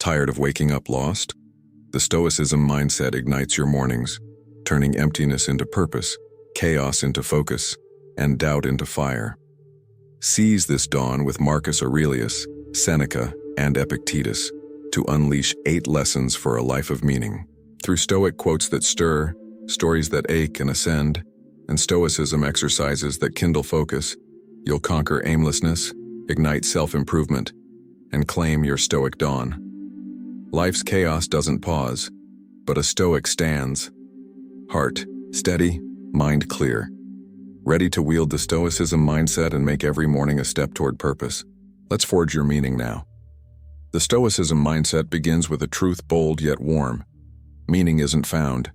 Tired of waking up lost? The Stoicism mindset ignites your mornings, turning emptiness into purpose, chaos into focus, and doubt into fire. Seize this dawn with Marcus Aurelius, Seneca, and Epictetus to unleash 8 lessons for a life of meaning. Through Stoic quotes that stir, stories that ache and ascend, and Stoicism exercises that kindle focus, you'll conquer aimlessness, ignite self-improvement, and claim your Stoic dawn. Life's chaos doesn't pause, but a Stoic stands. Heart steady, mind clear. Ready to wield the Stoicism mindset and make every morning a step toward purpose. Let's forge your meaning now. The Stoicism mindset begins with a truth bold yet warm. Meaning isn't found,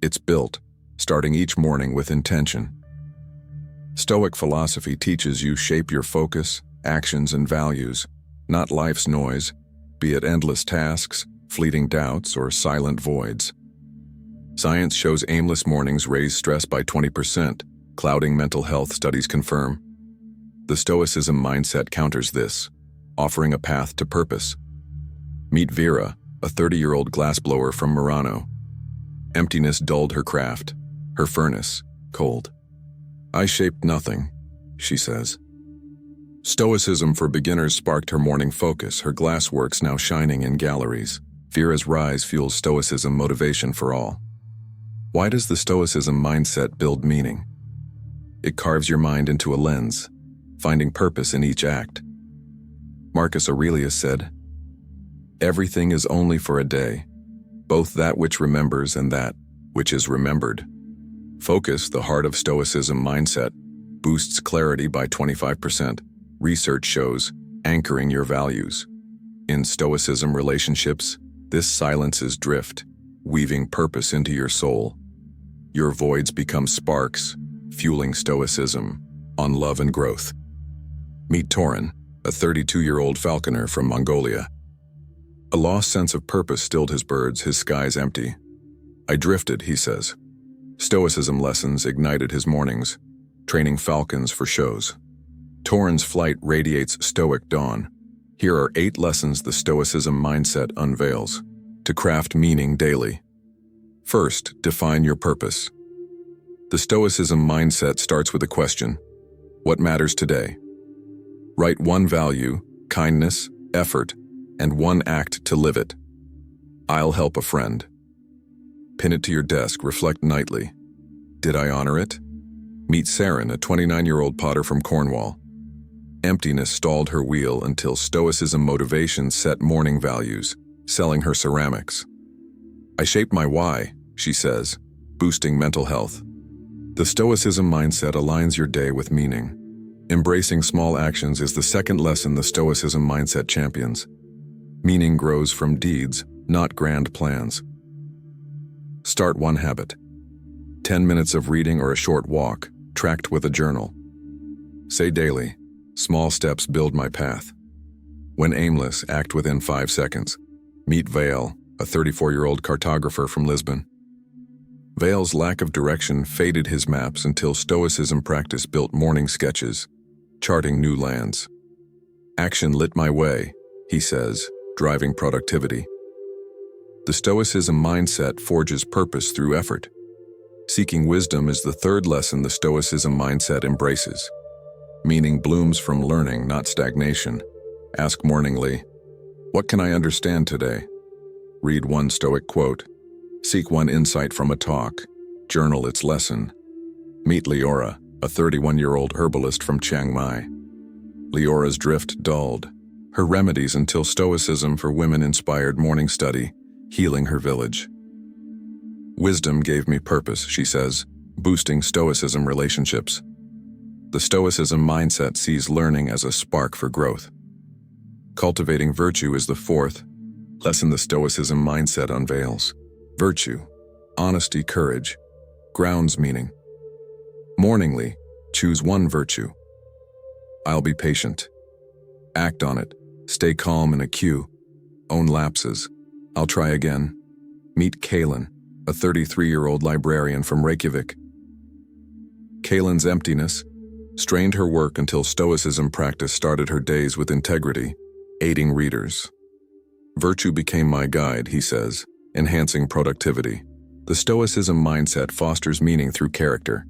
it's built, starting each morning with intention. Stoic philosophy teaches you shape your focus, actions, and values, not life's noise, be it endless tasks, fleeting doubts, or silent voids. Science shows aimless mornings raise stress by 20%, clouding mental health, studies confirm. The Stoicism mindset counters this, offering a path to purpose. Meet Vera, a 30-year-old glassblower from Murano. Emptiness dulled her craft, her furnace cold. "I shaped nothing," she says. Stoicism for beginners sparked her morning focus, her glassworks now shining in galleries. Vera's rise fuels Stoicism motivation for all. Why does the Stoicism mindset build meaning? It carves your mind into a lens, finding purpose in each act. Marcus Aurelius said, "Everything is only for a day, both that which remembers and that which is remembered." Focus, the heart of Stoicism mindset, boosts clarity by 25%. Research shows anchoring your values. In Stoicism relationships, this silences drift, weaving purpose into your soul. Your voids become sparks, fueling Stoicism on love and growth. Meet Torin, a 32-year-old falconer from Mongolia. A lost sense of purpose stilled his birds, his skies empty. "I drifted," he says. Stoicism lessons ignited his mornings, training falcons for shows. Torin's flight radiates Stoic dawn. Here are 8 lessons the Stoicism mindset unveils to craft meaning daily. First, define your purpose. The Stoicism mindset starts with a question: what matters today? Write one value, kindness, effort, and one act to live it. I'll help a friend. Pin it to your desk, reflect nightly. Did I honor it? Meet Saren, a 29-year-old potter from Cornwall. Emptiness stalled her wheel until Stoicism motivation set morning values, selling her ceramics. "I shaped my why," she says, boosting mental health. The Stoicism mindset aligns your day with meaning. Embracing small actions is the second lesson the Stoicism mindset champions. Meaning grows from deeds, not grand plans. Start one habit. 10 minutes of reading or a short walk, tracked with a journal. Say daily, "Small steps build my path." When aimless, act within 5 seconds. Meet Vale, a 34-year-old cartographer from Lisbon. Vale's lack of direction faded his maps until Stoicism practice built morning sketches, charting new lands. "Action lit my way," he says, driving productivity. The Stoicism mindset forges purpose through effort. Seeking wisdom is the third lesson the Stoicism mindset embraces. Meaning blooms from learning, not stagnation. Ask morningly, "What can I understand today?" Read one Stoic quote. Seek one insight from a talk. Journal its lesson. Meet Leora, a 31-year-old herbalist from Chiang Mai. Leora's drift dulled. Her remedies until Stoicism for women inspired morning study, healing her village. "Wisdom gave me purpose," she says, boosting Stoicism relationships. The Stoicism mindset sees learning as a spark for growth. Cultivating virtue is the fourth lesson the Stoicism mindset unveils. Virtue, honesty, courage, grounds meaning. Morningly, choose one virtue. I'll be patient. Act on it. Stay calm in a queue. Own lapses. I'll try again. Meet Kaylin, a 33-year-old librarian from Reykjavik. Kaylin's emptiness strained her work until Stoicism practice started her days with integrity, aiding readers. Virtue became my guide, he says, enhancing productivity. The Stoicism mindset fosters meaning through character.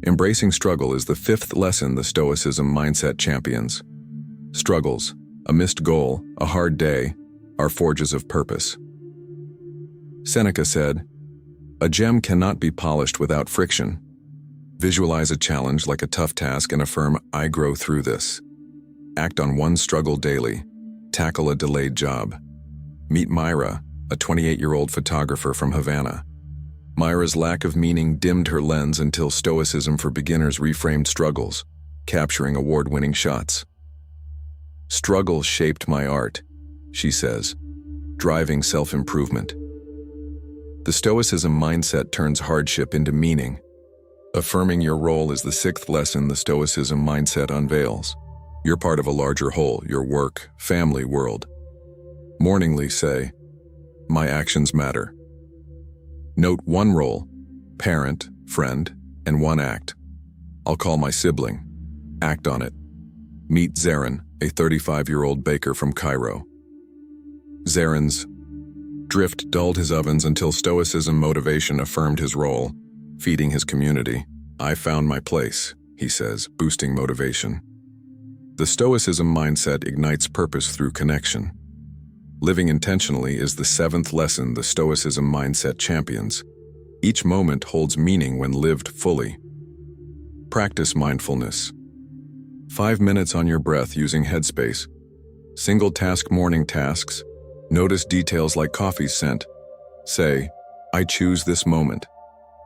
Embracing struggle is the fifth lesson the Stoicism mindset champions. Struggles, a missed goal, a hard day, are forges of purpose. Seneca said, "A gem cannot be polished without friction." Visualize a challenge like a tough task and affirm, "I grow through this." Act on one struggle daily. Tackle a delayed job. Meet Myra, a 28-year-old photographer from Havana. Myra's lack of meaning dimmed her lens until Stoicism for Beginners reframed struggles, capturing award-winning shots. "Struggle shaped my art," she says, driving self-improvement. The Stoicism mindset turns hardship into meaning. Affirming your role is the sixth lesson the Stoicism mindset unveils. You're part of a larger whole, your work, family, world. Morningly say, "My actions matter." Note one role, parent, friend, and one act. I'll call my sibling. Act on it. Meet Zarin, a 35-year-old baker from Cairo. Zarin's drift dulled his ovens until Stoicism motivation affirmed his role, feeding his community. "I found my place," he says, boosting motivation. The Stoicism mindset ignites purpose through connection. Living intentionally is the seventh lesson the Stoicism mindset champions. Each moment holds meaning when lived fully. Practice mindfulness. 5 minutes on your breath using Headspace. Single-task morning tasks. Notice details like coffee scent. Say, "I choose this moment."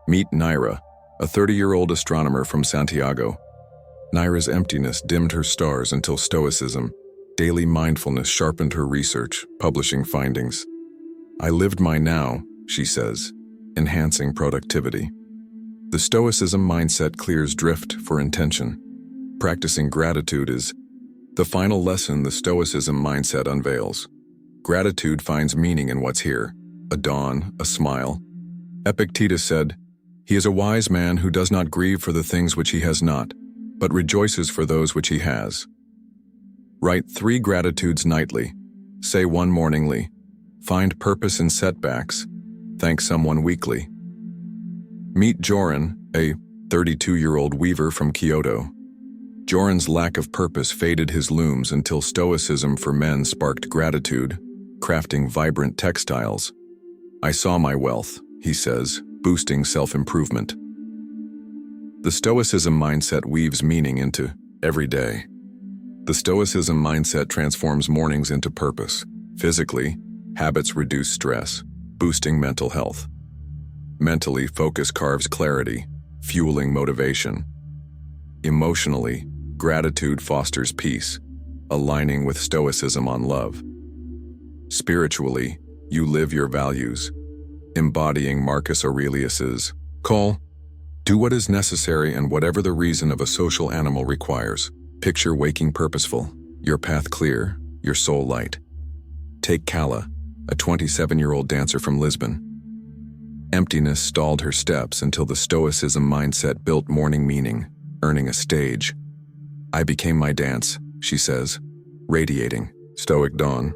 Meet Myra, a 30-year-old astronomer from Santiago. Myra's emptiness dimmed her stars until Stoicism, daily mindfulness sharpened her research, publishing findings. "I lived my now," she says, enhancing productivity. The Stoicism mindset clears drift for intention. Practicing gratitude is the final lesson the Stoicism mindset unveils. Gratitude finds meaning in what's here, a dawn, a smile. Epictetus said, "He is a wise man who does not grieve for the things which he has not, but rejoices for those which he has." Write 3 gratitudes nightly. Say one morningly. Find purpose in setbacks. Thank someone weekly. Meet Joran, a 32-year-old weaver from Kyoto. Joran's lack of purpose faded his looms until Stoicism for Men sparked gratitude, crafting vibrant textiles. "I saw my wealth," he says, boosting self-improvement. The Stoicism mindset weaves meaning into every day. The Stoicism mindset transforms mornings into purpose. Physically, habits reduce stress, boosting mental health. Mentally, focus carves clarity, fueling motivation. Emotionally, gratitude fosters peace, aligning with Stoicism on love. Spiritually, you live your values, embodying Marcus Aurelius's call. Do what is necessary and whatever the reason of a social animal requires. Picture waking purposeful, your path clear, your soul light. Take Calla, a 27-year-old dancer from Lisbon. Emptiness stalled her steps until the Stoicism mindset built morning meaning, earning a stage. "I became my dance," she says, radiating Stoic dawn.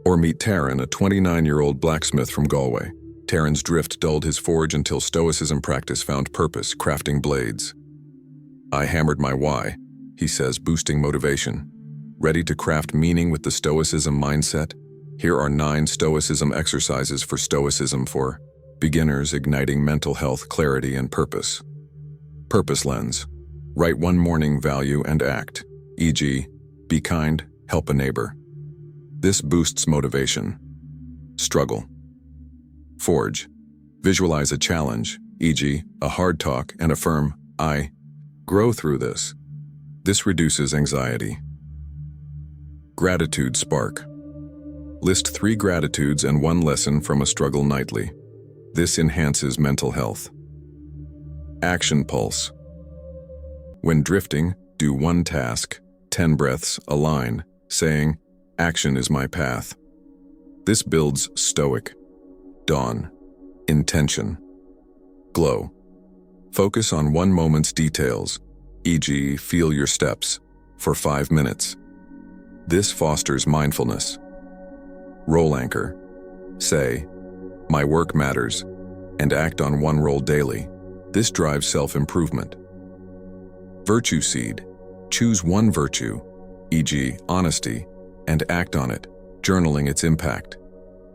Or meet Taryn, a 29-year-old blacksmith from Galway. Taryn's drift dulled his forge until Stoicism practice found purpose, crafting blades. "I hammered my why," he says, boosting motivation. Ready to craft meaning with the Stoicism mindset? Here are 9 Stoicism exercises for Stoicism for Beginners, igniting mental health, clarity, and purpose. Purpose lens. Write one morning value and act, e.g., be kind, help a neighbor. This boosts motivation. Struggle. Forge. Visualize a challenge, e.g., a hard talk, and affirm, "I grow through this." This reduces anxiety. Gratitude spark. List 3 gratitudes and 1 lesson from a struggle nightly. This enhances mental health. Action pulse. When drifting, do 1 task, 10 breaths, align, saying, "Action is my path." This builds Stoic. Dawn. Intention. Glow. Focus on one moment's details, e.g., feel your steps, for 5 minutes. This fosters mindfulness. Role anchor. Say, "My work matters," and act on one role daily. This drives self-improvement. Virtue seed. Choose one virtue, e.g., honesty, and act on it, journaling its impact.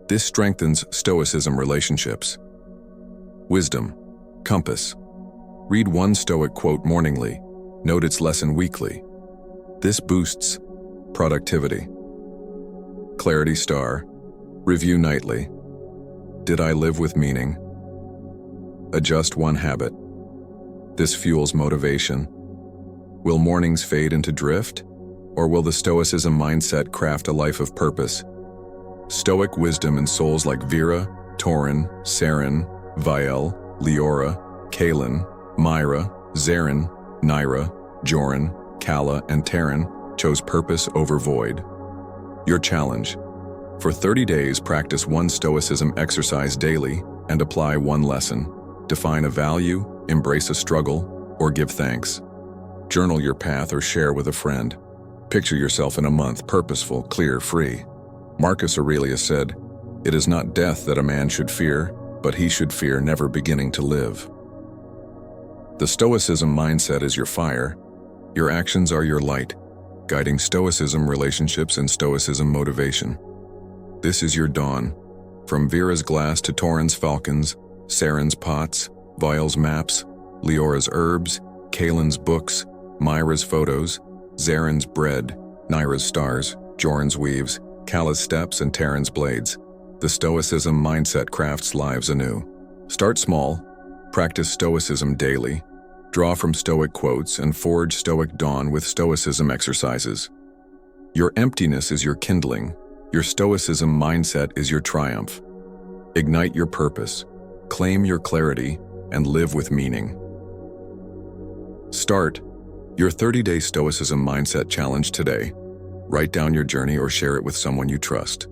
This strengthens Stoicism relationships. Wisdom. Compass. Read one Stoic quote morningly, note its lesson weekly. This boosts productivity. Clarity star. Review nightly. Did I live with meaning? Adjust one habit. This fuels motivation. Will mornings fade into drift? Or will the Stoicism mindset craft a life of purpose? Stoic wisdom in souls like Vera, Torin, Saren, Viel, Leora, Kalin, Myra, Zarin, Naira, Joran, Kala, and Taryn chose purpose over void. Your challenge. For 30 days, practice one Stoicism exercise daily and apply one lesson. Define a value, embrace a struggle, or give thanks. Journal your path or share with a friend. Picture yourself in a month purposeful, clear, free. Marcus Aurelius said, "It is not death that a man should fear, but he should fear never beginning to live." The Stoicism mindset is your fire. Your actions are your light, guiding Stoicism relationships and Stoicism motivation. This is your dawn. From Vera's glass to Torin's falcons, Saren's pots, Viel's maps, Leora's herbs, Kalin's books, Myra's photos, Zaren's bread, Naira's stars, Joran's weaves, Kala's steps, and Taryn's blades. The Stoicism mindset crafts lives anew. Start small, practice Stoicism daily, draw from Stoic quotes, and forge Stoic dawn with Stoicism exercises. Your emptiness is your kindling. Your Stoicism mindset is your triumph. Ignite your purpose, claim your clarity, and live with meaning. Start your 30-day Stoicism mindset challenge today. Write down your journey or share it with someone you trust.